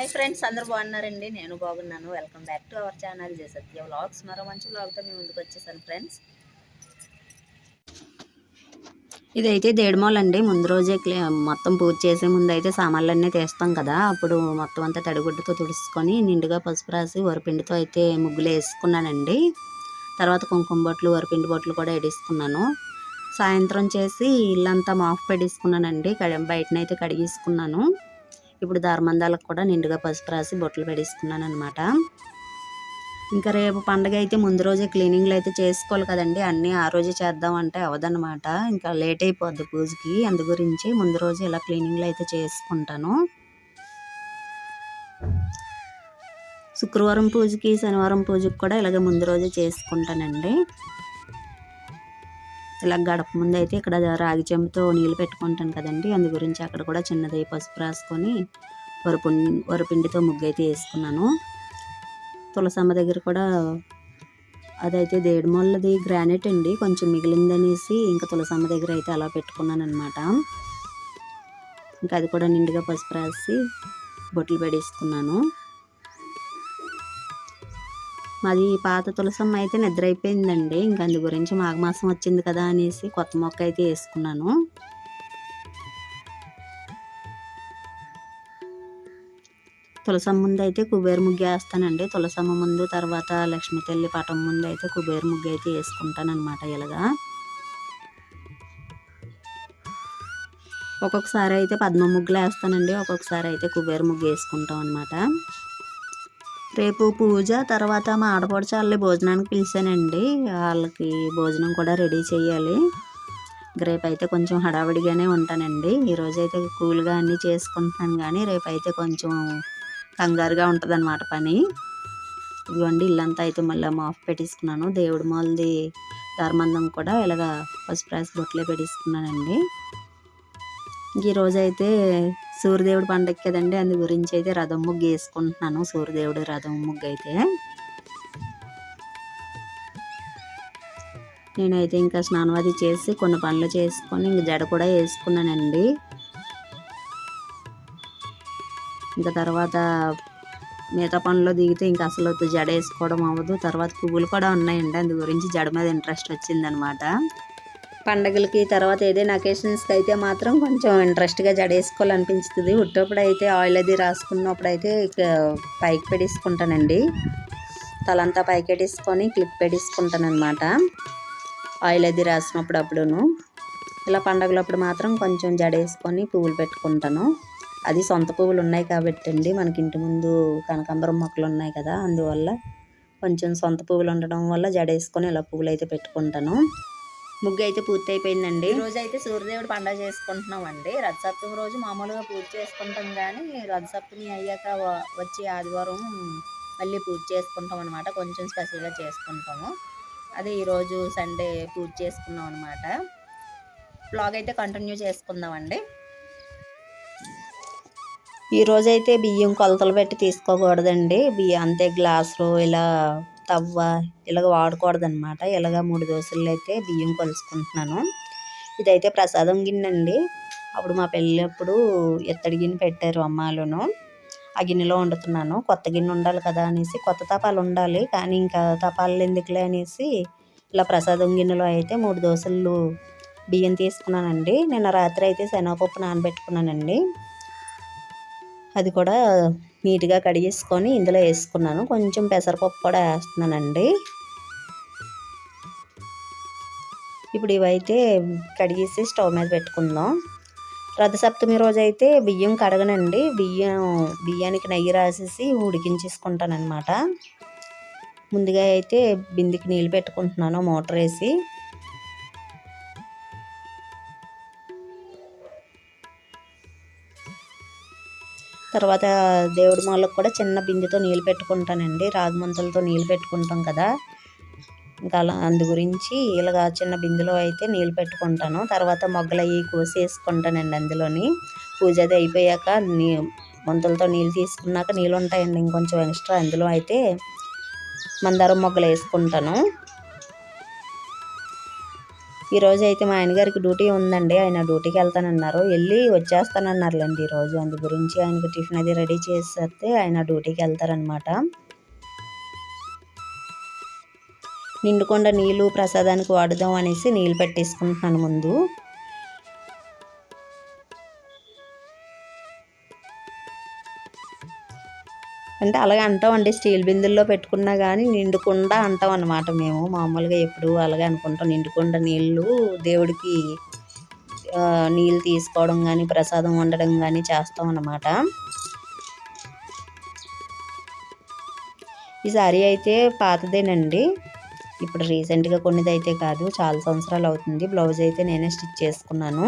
Hi friends, అందరూ బాగున్నారండి? నేను బాగున్నాను. Welcome back to our channel J Satya vlogs. మరో మంచి వ్లాగ్తో మీ ముందుకు వచ్చేసాను ఫ్రెండ్స్. ఇదైతే దేడిమోలండి. ముందు రోజే మొత్తం పూజ చేసే ముందు అయితే సామాన్లన్నీ తీస్తాం కదా, అప్పుడు మొత్తం అంతా తడిగుడ్డతో తుడుచుకొని నిండుగా పసుపు రాసి వరిపిండితో అయితే ముగ్గులు వేసుకున్నానండి. తర్వాత కుంకుమ బొట్లు, వరిపిండి బొట్లు కూడా వేసుకున్నాను. సాయంత్రం చేసి ఇల్లంతా మాఫ్ పెట్టేసుకున్నానండి. బయటనైతే కడిగేసుకున్నాను. ఇప్పుడు దారమందాలకు కూడా నిండుగా పసుపు రాసి బొట్లు పెట్టేసుకున్నాను అనమాట. ఇంకా రేపు పండగ అయితే ముందు రోజే క్లీనింగ్లు అయితే చేసుకోవాలి కదండి. అన్నీ ఆ రోజే చేద్దామంటే అవదనమాట. ఇంకా లేట్ అయిపోద్ది పూజకి. అందు గురించి ముందు రోజు ఇలా క్లీనింగ్లు అయితే చేసుకుంటాను. శుక్రవారం పూజకి, శనివారం పూజకి కూడా ఇలాగే ముందు రోజే చేసుకుంటానండి. ఇలా గడప ముందు అయితే ఇక్కడ రాగి చెంబుతో నీళ్ళు పెట్టుకుంటాను కదండి. అందు గురించి అక్కడ కూడా చిన్నది పసుపు రాసుకొని వరిపిండితో ముగ్గు అయితే వేసుకున్నాను. తులసమ్మ దగ్గర కూడా అదైతే దేడిమొల్లది గ్రానైట్ అండి, కొంచెం మిగిలిందనేసి ఇంకా తులసమ్మ దగ్గర అయితే అలా పెట్టుకున్నాను అనమాట. ఇంకా అది కూడా నిండుగా పసుపు రాసి బొట్లు పెట్టేసుకున్నాను. మాది పాత తులసమ్మ అయితే నిద్ర అయిపోయిందండి. ఇంకా అందు గురించి మాఘమాసం వచ్చింది కదా అనేసి కొత్త మొక్క అయితే వేసుకున్నాను. తులసమ్మ ముందు అయితే కుబేర ముగ్గు వేస్తానండి. తులసమ్మ ముందు, తర్వాత లక్ష్మీ తల్లి పటం ముందు అయితే కుబేర ముగ్గు అయితే వేసుకుంటాను అనమాట. ఇలాగా ఒక్కొక్కసారి అయితే పద్మ ముగ్గులు వేస్తానండి, ఒక్కొక్కసారి అయితే కుబేర ముగ్గు వేసుకుంటాం అనమాట. రేపు పూజ తర్వాత మా ఆడపడుచు వాళ్ళని భోజనానికి పిలిచానండి. వాళ్ళకి భోజనం కూడా రెడీ చేయాలి. రేపు అయితే కొంచెం హడావిడిగానే ఉంటానండి. ఈరోజైతే కూల్గా అన్నీ చేసుకుంటున్నాను, కానీ రేపు అయితే కొంచెం కంగారుగా ఉంటుంది అన్నమాట పని. ఇదిగోండి ఇల్లంతా అయితే మళ్ళీ మాఫ్ పెట్టేసుకున్నాను. దేవుడి మాలది దారమందం కూడా ఇలాగ పసుపు రాసి బొట్లే పెట్టేసుకున్నానండి. ఈరోజైతే సూర్యదేవుడు పండగ కదండి, అందు గురించి అయితే రథం ముగ్గు వేసుకుంటున్నాను. సూర్యదేవుడు రథం ముగ్గు అయితే నేనైతే ఇంకా స్నానవాది చేసి కొన్ని పనులు చేసుకొని ఇంక జడ కూడా వేసుకున్నానండి. ఇంకా తర్వాత మిగతా పనులు దిగితే ఇంకా అసలు జడ వేసుకోవడం అవ్వదు. తర్వాత పువ్వులు కూడా ఉన్నాయండి, అందు గురించి జడ మీద ఇంట్రెస్ట్ వచ్చిందనమాట. పండగలకి తర్వాత ఏదైనా అకేషన్స్కి అయితే మాత్రం కొంచెం ఇంట్రెస్ట్గా జడ వేసుకోవాలనిపించుతుంది. ఉట్టేప్పుడు అయితే ఆయిల్ అది రాసుకున్నప్పుడు అయితే పైకి పెట్టేసుకుంటానండి. తలంతా పైకి పెట్టేసుకొని క్లిప్ పెట్టేసుకుంటాను అనమాట, ఆయిల్ అది రాసినప్పుడు. అప్పుడును ఇలా పండగలప్పుడు మాత్రం కొంచెం జడ వేసుకొని పువ్వులు పెట్టుకుంటాను. అది సొంత పువ్వులు ఉన్నాయి కాబట్టి అండి, మనకి ఇంటి ముందు కనకాంబరం మొక్కలు ఉన్నాయి కదా, అందువల్ల కొంచెం సొంత పువ్వులు ఉండడం వల్ల జడ వేసుకొని ఇలా పువ్వులు అయితే పెట్టుకుంటాను. ముగ్గు అయితే పూర్తి అయిపోయిందండి. ఈరోజు అయితే సూర్యదేవుడు పండుగ చేసుకుంటున్నాం అండి. రథసప్తమి రోజు మామూలుగా పూజ చేసుకుంటాం, కానీ రథసప్తమి అయ్యాక వచ్చి ఆదివారం మళ్ళీ పూజ చేసుకుంటాం అనమాట. కొంచెం స్పెషల్గా చేసుకుంటాము. అదే ఈరోజు సండే పూజ చేసుకున్నాం అనమాట. బ్లాగ్ అయితే కంటిన్యూ చేసుకుందామండి. ఈరోజైతే బియ్యం కొలతలు పెట్టి తీసుకోకూడదండి. బియ్యం అంతే గ్లాసులో ఇలా తవ్వ ఇలాగ వాడకూడదు అనమాట. ఇలాగ 3 దోశలు అయితే బియ్యం కొలుసుకుంటున్నాను. ఇదైతే ప్రసాదం గిన్నె అండి. అప్పుడు మా పెళ్ళప్పుడు ఎత్తడి గిన్నె పెట్టారు అమ్మాలును, ఆ గిన్నెలో వండుతున్నాను. కొత్త గిన్నె ఉండాలి కదా అనేసి, కొత్త తపాలు ఉండాలి కానీ ఇంకా తపాలు ఎందుకులే అనేసి ఇలా ప్రసాదం గిన్నెలో అయితే 3 దోశలు బియ్యం తీసుకున్నానండి. నిన్న రాత్రి అయితే శనగపప్పు నానబెట్టుకున్నానండి. అది కూడా నీట్గా కడిగేసుకొని ఇందులో వేసుకున్నాను. కొంచెం పెసరపప్పు కూడా వేస్తున్నానండి. ఇప్పుడు ఇవైతే కడిగేసి స్టవ్ మీద పెట్టుకుందాం. రథసప్తమి రోజు అయితే బియ్యం కడగనండి. బియ్యానికి నెయ్యి రాసేసి ఉడికించేసుకుంటానమాట. ముందుగా అయితే బిందెకి నీళ్ళు పెట్టుకుంటున్నాను మోటార్ వేసి. తర్వాత దేవుడి మాలకు కూడా చిన్న బిందెతో నీళ్ళు పెట్టుకుంటానండి. రాగి ముంతలతో నీళ్ళు పెట్టుకుంటాం కదా, ఇంకా అలా అందు గురించి ఇలాగా చిన్న బిందెలో అయితే నీళ్ళు పెట్టుకుంటాను. తర్వాత మొగ్గలు అవి కోసేసుకుంటానండి అందులోని. పూజ అది అయిపోయాక ముంతలతో నీళ్ళు తీసుకున్నాక నీళ్ళు ఉంటాయండి ఇంకొంచెం ఎక్స్ట్రా, అందులో అయితే మందారం మొగ్గలు వేసుకుంటాను. ఈరోజు అయితే మా ఆయన గారికి డ్యూటీ ఉందండి. ఆయన డ్యూటీకి వెళ్తానన్నారు, వెళ్ళి వచ్చేస్తానన్నారులేండి ఈరోజు. అందు గురించి ఆయనకి టిఫిన్ అది రెడీ చేసేస్తే ఆయన డ్యూటీకి వెళ్తారనమాట. నిండుకొండ నీళ్ళు ప్రసాదానికి వాడుదాం అనేసి నీళ్ళు పెట్టేసుకుంటున్నాను ముందు. అంటే అలాగే అంటామండి, స్టీల్ బిందుల్లో పెట్టుకున్నా కానీ నిండుకుండా అంటాం అన్నమాట. మేము మామూలుగా ఎప్పుడు అలాగే అనుకుంటాం, నిండుకుండా నీళ్ళు దేవుడికి నీళ్ళు తీసుకోవడం కానీ ప్రసాదం వండడం కానీ చేస్తాం అన్నమాట. ఈ సారీ అయితే పాతదేనండి, ఇప్పుడు రీసెంట్గా కొన్నిది అయితే కాదు, చాలా సంవత్సరాలు అవుతుంది. బ్లౌజ్ అయితే నేనే స్టిచ్ చేసుకున్నాను.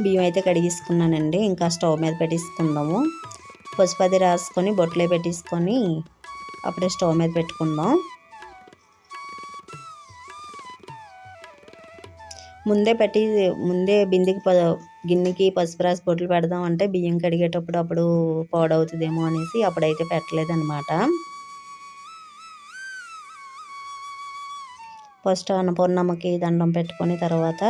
బియ్యం అయితే కడిగేసుకున్నానండి. ఇంకా స్టవ్ మీద పెట్టేసుకుందాము. పసుపు అది రాసుకొని బొట్లే పెట్టేసుకొని అప్పుడే స్టవ్ మీద పెట్టుకుందాం. ముందే గిన్నెకి పసుపు రాసి బొట్లు పెడదాం అంటే బియ్యం కడిగేటప్పుడు అప్పుడు పాడవుతుందేమో అనేసి అప్పుడైతే పెట్టలేదన్నమాట. ఫస్ట్ అన్నపూర్ణమ్మకి దండం పెట్టుకొని తర్వాత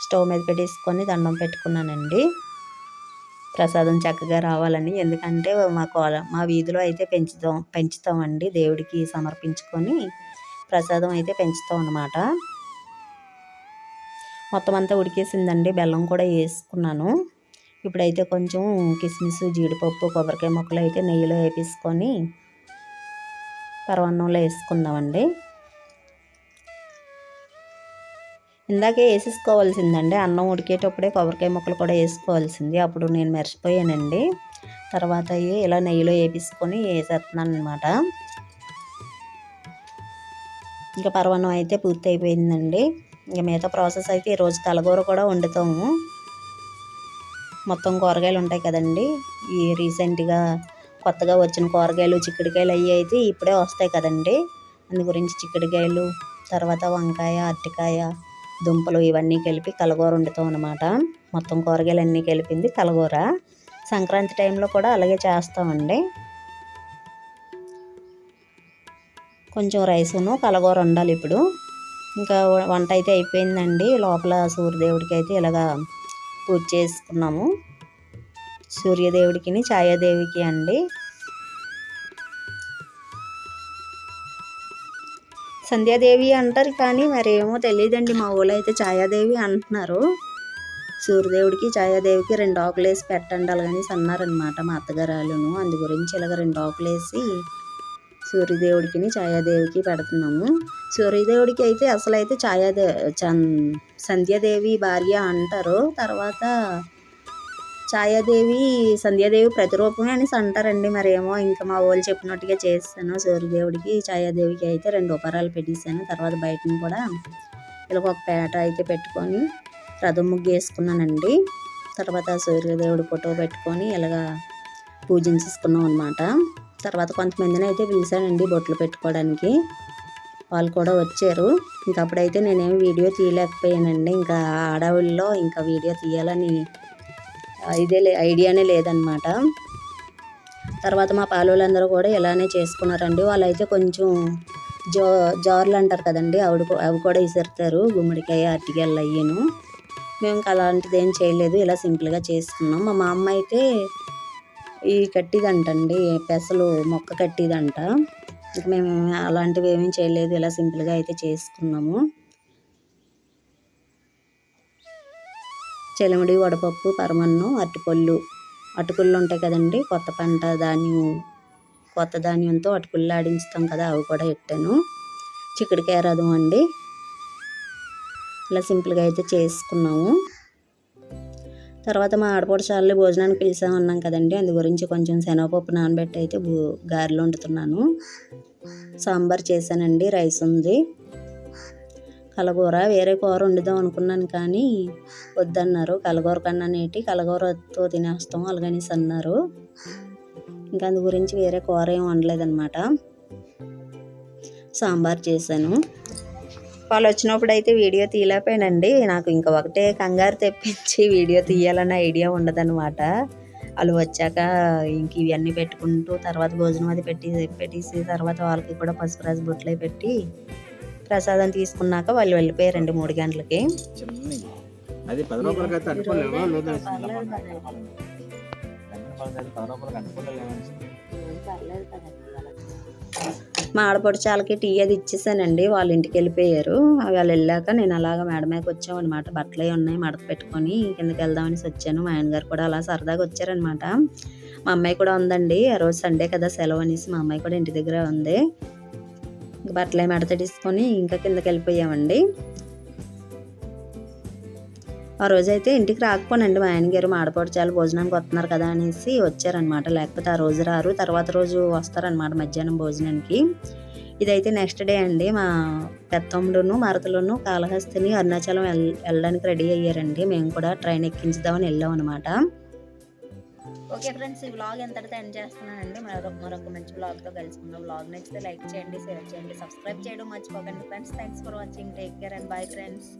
స్టవ్ మీద పెట్టేసుకొని దండం పెట్టుకున్నానండి, ప్రసాదం చక్కగా రావాలని. ఎందుకంటే మా వీధిలో అయితే పెంచుతామండి, దేవుడికి సమర్పించుకొని ప్రసాదం అయితే పెంచుతాం అన్నమాట. మొత్తం అంతా ఉడికేసిందండి, బెల్లం కూడా వేసుకున్నాను. ఇప్పుడైతే కొంచెం కిస్మిస్, జీడిపప్పు, కొబ్బరికాయ ముక్కలు అయితే నెయ్యిలో వేపించుకొని పరమాన్నంలో వేసుకుందామండి. ఇందాకే వేసేసుకోవాల్సిందండి, అన్నం ఉడికేటప్పుడే కొబ్బరికాయ ముక్కలు కూడా వేసుకోవాల్సింది. అప్పుడు నేను మర్చిపోయానండి. తర్వాత ఇలా నెయ్యిలో వేపించుకొని వేసేస్తున్నాను అనమాట. ఇంకా పరమాన్నం అయితే పూర్తి అయిపోయిందండి. ఇంకా మిగతా ప్రాసెస్ అయితే ఈరోజు కలగూర కూడా వండుతాము. మొత్తం కూరగాయలు ఉంటాయి కదండి, ఈ రీసెంట్గా కొత్తగా వచ్చిన కూరగాయలు, చిక్కుడుకాయలు అవి అయితే ఇప్పుడే వస్తాయి కదండి. అందు గురించి చిక్కుడుకాయలు, తర్వాత వంకాయ, అరటికాయ, దుంపలు ఇవన్నీ కలిపి కలగూర వండుతాం అనమాట. మొత్తం కూరగాయలు అన్నీ కలిపింది కలగూర. సంక్రాంతి టైంలో కూడా అలాగే చేస్తామండి. కొంచెం రైసును కలగూర వండాలి ఇప్పుడు. ఇంకా వంట అయితే అయిపోయిందండి. లోపల సూర్యదేవుడికి అయితే ఇలాగా పూజ చేసుకున్నాము. సూర్యదేవుడికి, ఛాయాదేవికి అండి. సంధ్యాదేవి అంటారు కానీ మరి ఏమో తెలియదండి, మా ఊళ్ళో అయితే ఛాయాదేవి అంటున్నారు. సూర్యదేవుడికి ఛాయాదేవికి 2 ఆకులు వేసి పెట్టండి అలాగని అన్నారనమాట మా అత్తగారును. అందు గురించి ఇలాగ 2 ఆకులు వేసి సూర్యదేవుడికి, ఛాయాదేవికి పెడుతున్నాము. సూర్యదేవుడికి అయితే అసలైతే సంధ్యాదేవి భార్య అంటారు. తర్వాత ఛాయాదేవి, సంధ్యాదేవి ప్రతిరూపమే అనేసి అంటారండి. మరేమో ఇంకా మా వాళ్ళు చెప్పినట్టుగా చేస్తాను. సూర్యదేవుడికి, ఛాయాదేవికి అయితే 2 ఉపహారాలు పెట్టేశాను. తర్వాత బయటను కూడా ఇలా ఒక పేట అయితే పెట్టుకొని రథం ముగ్గు వేసుకున్నానండి. తర్వాత సూర్యదేవుడి ఫోటో పెట్టుకొని ఇలాగా పూజించేసుకున్నాం అనమాట. తర్వాత కొంతమందిని అయితే పిలిచానండి బొట్లు పెట్టుకోవడానికి, వాళ్ళు కూడా వచ్చారు. ఇంకా అప్పుడైతే నేనేమి వీడియో తీయలేకపోయానండి. ఇంకా ఆడవాళ్ళలో ఇంకా వీడియో తీయాలని ఐడియానే లేదనమాట. తర్వాత మా పాలోళ్ళందరూ కూడా ఇలానే చేసుకున్నారండి. వాళ్ళైతే కొంచెం జార్లు అంటారు కదండి, అవి కూడా విసురుతారు, గుమ్మడికాయ, అరటికాయలు అయ్యాను. మేము ఇంకా అలాంటిది ఏం చేయలేదు, ఇలా సింపుల్గా చేసుకున్నాం. మా అమ్మ అయితే ఈ కట్టిదంటండి, పెసలు మొక్క కట్టిదంట. ఇంకా మేము అలాంటివి ఏమీ చేయలేదు, ఇలా సింపుల్గా అయితే చేసుకున్నాము. చెలముడి, వడపప్పు, పరమన్నం, అటుకుళ్ళు ఉంటాయి కదండి, కొత్త ధాన్యంతో అటుకుళ్ళు ఆడించుతాం కదా, అవి కూడా పెట్టాను. చిక్కుడుకాయ రథం అండి, ఇలా సింపుల్గా అయితే చేసుకున్నాము. తర్వాత మా ఆడపడుచాలని భోజనానికి పిలిచామన్నాం కదండి, అందు గురించి కొంచెం శనగపప్పు నానబెట్టి అయితే గారెలు వండుతున్నాను. సాంబార్ చేశానండి, రైస్ ఉంది, కలగూర. వేరే కూర వండుదాం అనుకున్నాను కానీ వద్దన్నారు. కలగూర కన్నా కలగూరతో తినేస్తాం అలాగనేసి అన్నారు. ఇంకా అందు గురించి వేరే కూర ఏం వండలేదన్నమాట, సాంబార్ చేశాను. వాళ్ళు వచ్చినప్పుడు అయితే వీడియో తీయలేకపోయానండి. నాకు ఇంకా ఒకటే కంగారు తెప్పించి వీడియో తీయాలన్న ఐడియా ఉండదన్నమాట. వాళ్ళు వచ్చాక ఇంక ఇవన్నీ పెట్టుకుంటూ తర్వాత భోజనం అది పెట్టేసి తర్వాత వాళ్ళకి కూడా పసుపు రాసి బొట్లు పెట్టి ప్రసాదం తీసుకున్నాక వాళ్ళు వెళ్ళిపోయారండి 3 గంటలకి. అది 10 రూపాయలకి అయితే అనుకోలేమా లేదా మా ఆడపడుచాలకి టీ అది ఇచ్చేసానండి, వాళ్ళ ఇంటికి వెళ్ళిపోయారు. వాళ్ళు వెళ్ళాక నేను అలాగా మేడ మీదకి వచ్చామన్నమాట. బట్టలు ఉన్నాయి మడత పెట్టుకొని కిందకి వెళ్దామనేసి వచ్చాను. మా ఆయన గారు కూడా అలా సరదాగా వచ్చారనమాట. మా అమ్మాయి కూడా ఉందండి, ఆ రోజు సండే కదా సెలవు అనేసి మా అమ్మాయి కూడా ఇంటి దగ్గర ఉంది. ఇంక బట్టలు మడత తీసుకొని ఇంకా కిందకి వెళ్ళిపోయామండి. ఆ రోజైతే ఇంటికి రాకపోనండి, మా ఆయన గారు మా ఆడపడుచాలు భోజనానికి వస్తున్నారు కదా అనేసి వచ్చారనమాట. లేకపోతే ఆ రోజు రారు, తర్వాత రోజు వస్తారనమాట మధ్యాహ్నం భోజనానికి. ఇదైతే నెక్స్ట్ డే అండి. మా పెద్దమ్ముడును మరదలును కాళహస్తిని అరుణాచలం వెళ్ళడానికి రెడీ అయ్యారండి. మేము కూడా ట్రైన్ ఎక్కించుదామని వెళ్ళాం అనమాట. ఓకే ఫ్రెండ్స్, ఈ వ్లాగ్ ఎంతటితో ఎండ్ చేస్తున్నానండి. మరొక మంచి వ్లాగ్తో కలుసుకుందాం. వ్లాగ్ నచ్చితే లైక్ చేయండి, షేర్ చేయండి, సబ్స్క్రైబ్ చేయడం మర్చిపోకండి friends. Thanks for watching. Take care and bye friends.